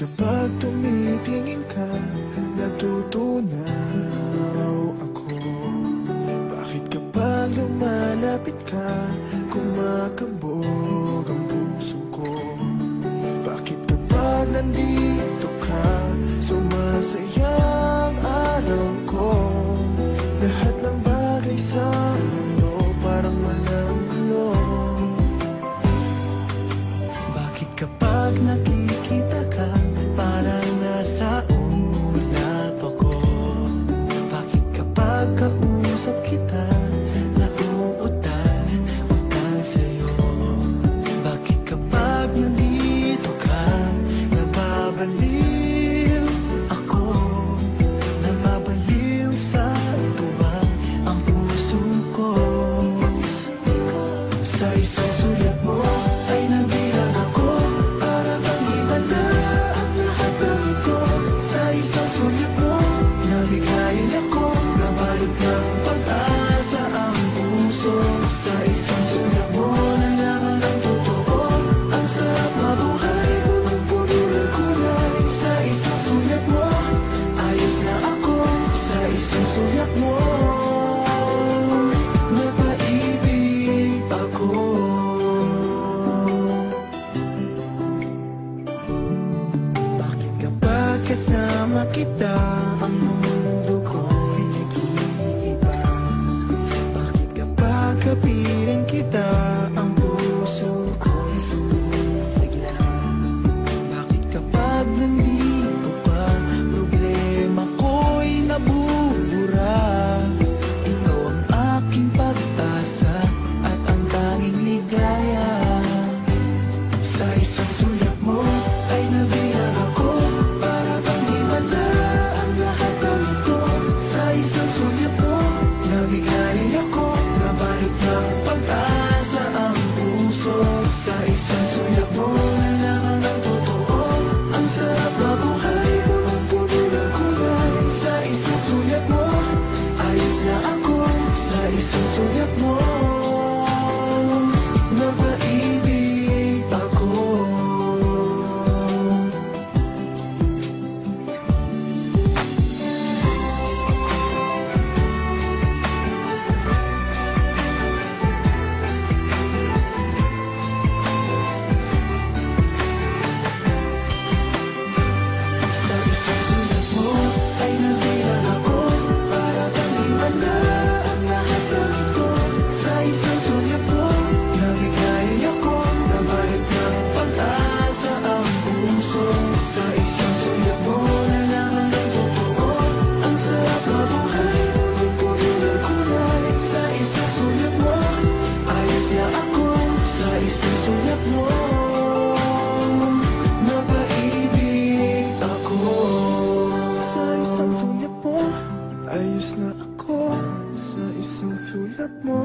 kapag tumitingin ka, natutunaw ako? Bakit kapag lumalapit ka, kumakabog ang puso ko? Bakit kapag nandito ka, sumasaya ang araw ko? Lahat ng bagay sa mundo parang walang gulo. Bakit kapag nakikita ka, parang nasa ulap ako? Bakit kapag kausap kita, nauutal sa'yo? Bakit kapag nandito ka, nababaliw ako? Nababaliw sa tuwa ang puso ko. Sa isang sulat mo ay nabilang ako, para bang himala ang lahat ng ito. Sa isang sulat mo, nabigayin ako, nabalot ng pag-asa ang puso. Sa isang sulat mo, nalaman ng totoo, ang sarap mabuhay, punong-puno ng kulay. Sa isang sulat mo, ayos na ako. Sa isang sulat mo, napaibig ako. Bakit kapag kasama kita, ang mundo ko'y nag-iiba? Bakit kapag kapiling kita, ang puso ko'y sumisigla? Bakit kapag nandito ka, problema ko'y nabubura? Ikaw ang aking pag-asa at ang tanging ligaya. Sa isang sulat mo ay nabilang ako, para bang himala ang lahat ng ito. Sa isang sulat mo, nabigayin ako, nabalot ng pag-asa ang puso. Sa isang sulat mo, nalaman ng totoo, ang sarap mabuhay, punong-puno ng kulay. Sa isang sulat mo, ayos na ako. Sa isang sulat mo, napaibig ako. Sa isang sulat mo ay nabilang ako, para bang himala ang lahat ng ito. Sa isang sulat mo, nabigayin ako, nabalot ng pag-asa ang puso. Sa isang sulat mo, nalaman ng totoo, ang sarap mabuhay, punong-puno ng kulay. Sa isang sulat mo, ayos na ako. Sa isang sulat mo, napaibig ako. Sa isang sulat mo, ayos na ako. Sa isang sulat mo,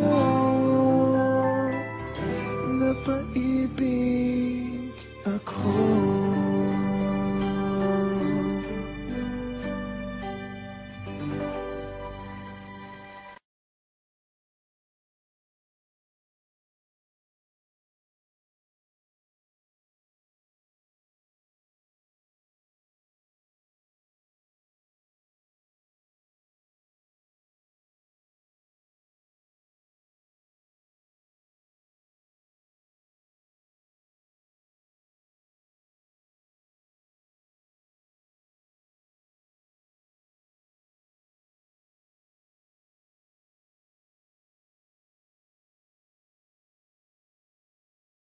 napaibig ako.